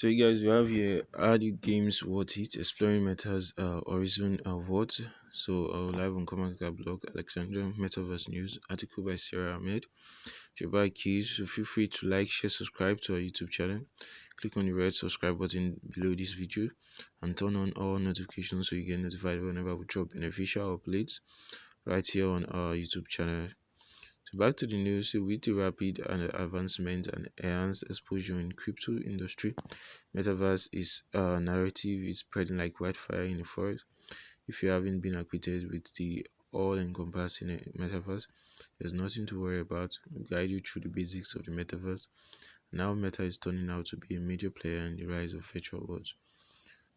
So you guys, we have here are the games worth it? Exploring Meta's Horizon Worlds. So live on CoinMarketCap blog, Alexandria Metaverse News, article by Sarah Ahmed. Shabai Keys. So feel free to like, share, subscribe to our YouTube channel. Click on the red subscribe button below this video and turn on all notifications so you get notified whenever we drop beneficial updates right here on our YouTube channel. So back to the news. So with the rapid advancement and enhanced exposure in crypto industry, Metaverse is narrative is spreading like wildfire in the forest. If you haven't been acquainted with the all-encompassing metaverse, there's nothing to worry about. We'll guide you through the basics of the metaverse. Now Meta is turning out to be a major player in the rise of virtual worlds.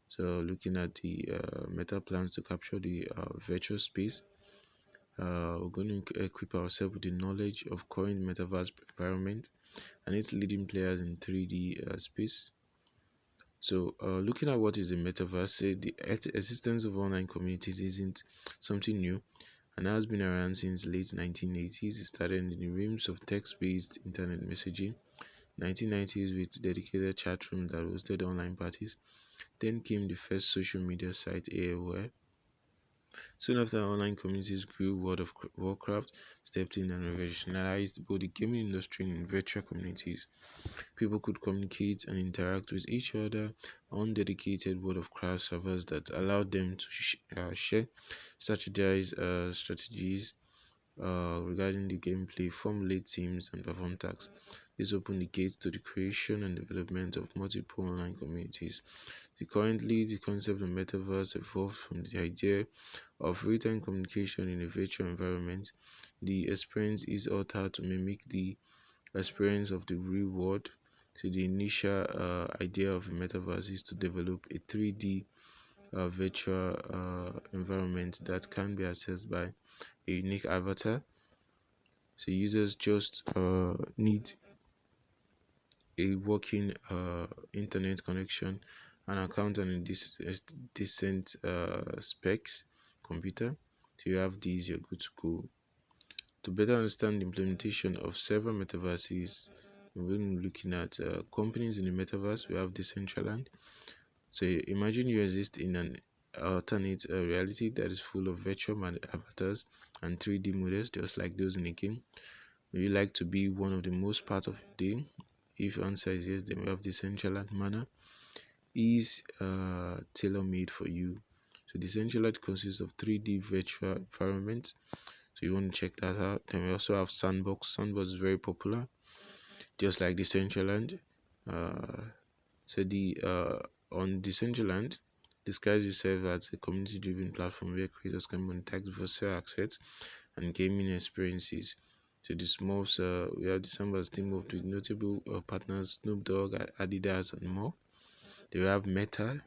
So looking at the Meta plans to capture the virtual space, we're going to equip ourselves with the knowledge of current metaverse environment and its leading players in 3D space. So, looking at what is the metaverse, the existence of online communities isn't something new and has been around since late 1980s. It started in the realms of text-based internet messaging, 1990s with dedicated chat rooms that hosted online parties. Then came the first social media site, AOL. Soon after, online communities grew. World of Warcraft stepped in and revolutionized both the gaming industry and virtual communities. People could communicate and interact with each other on dedicated World of Warcraft servers that allowed them to share, strategies regarding the gameplay, formulate teams, and perform tasks. This opened the gates to the creation and development of multiple online communities. Currently, the concept of metaverse evolved from the idea of real-time communication in a virtual environment. The experience is altered to mimic the experience of the real world. So the initial idea of a metaverse is to develop a 3D virtual environment that can be accessed by a unique avatar. So users just need a working internet connection, an account, and decent specs computer. So you have these, you're good to go. To better understand the implementation of several metaverses, when looking at companies in the metaverse, we have Decentraland. So imagine you exist in an alternate reality that is full of virtual avatars and 3D models, just like those in a game. Would you like to be one of the most part of the day? If answer is yes, then we have Decentraland Manor is tailor-made for you. So Decentraland consists of 3D virtual environments. So you want to check that out. Then we also have Sandbox. Sandbox is very popular, just like Decentraland. So the on Decentraland describes yourself as a community-driven platform where creators can monetize virtual assets and gaming experiences. So the Smurfs, we have December's team up with notable partners Snoop Dogg, Adidas, and more. They have Meta.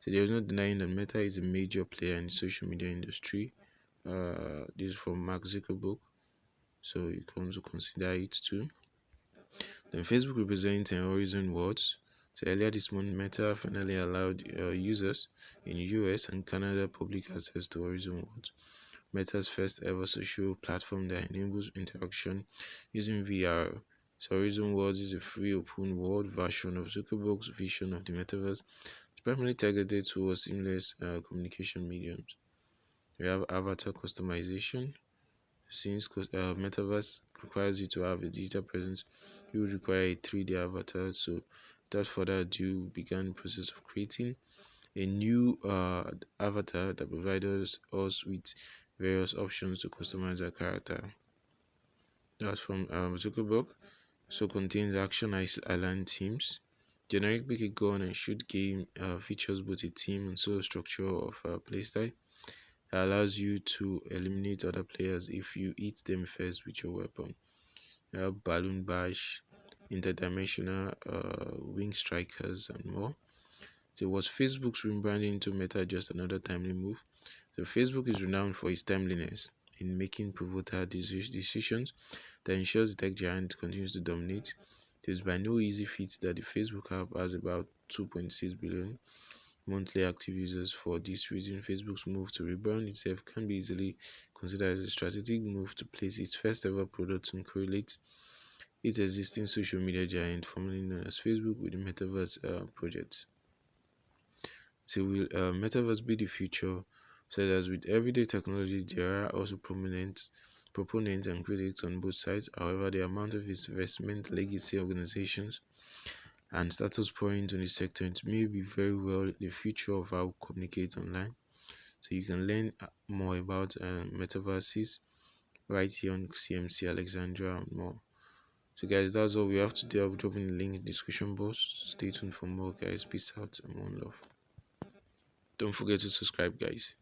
So there is no denying that Meta is a major player in the social media industry. This is from Mark Zuckerberg, so you can also consider it too. Then Facebook represents an Horizon Worlds. So earlier this month, Meta finally allowed users in the US and Canada public access to Horizon Worlds, Meta's first ever social platform that enables interaction using VR. So Horizon Worlds is a free open world version of Zuckerberg's vision of the metaverse. It's primarily targeted towards seamless communication mediums. We have avatar customization. Since metaverse requires you to have a digital presence, you would require a 3D avatar. So without further ado, we began the process of creating a new avatar that provides us with various options to customize our character. That's from Zuckerberg. So contains action island themes. Generic pick a gun and shoot game features both a team and solo structure of playstyle. That allows you to eliminate other players if you hit them first with your weapon. You have balloon bash, interdimensional wing strikers, and more. So was Facebook's rebranding to Meta just another timely move? So Facebook is renowned for its timeliness in making pivotal decisions that ensures the tech giant continues to dominate. It is by no easy feat that the Facebook app has about 2.6 billion monthly active users. For this reason, Facebook's move to rebrand itself can be easily considered as a strategic move to place its first ever product and correlate its existing social media giant, formerly known as Facebook, with the Metaverse project. So, will Metaverse be the future? So, as with everyday technology, there are also proponents and critics on both sides. However, the amount of investment, legacy organizations, and status pouring into the sector, it may be very well the future of how we communicate online. So, you can learn more about metaverses right here on CMC Alexandria and more. So guys, that's all we have today. I'll be dropping the link in the description box. Stay tuned for more guys. Peace out and one love. Don't forget to subscribe guys.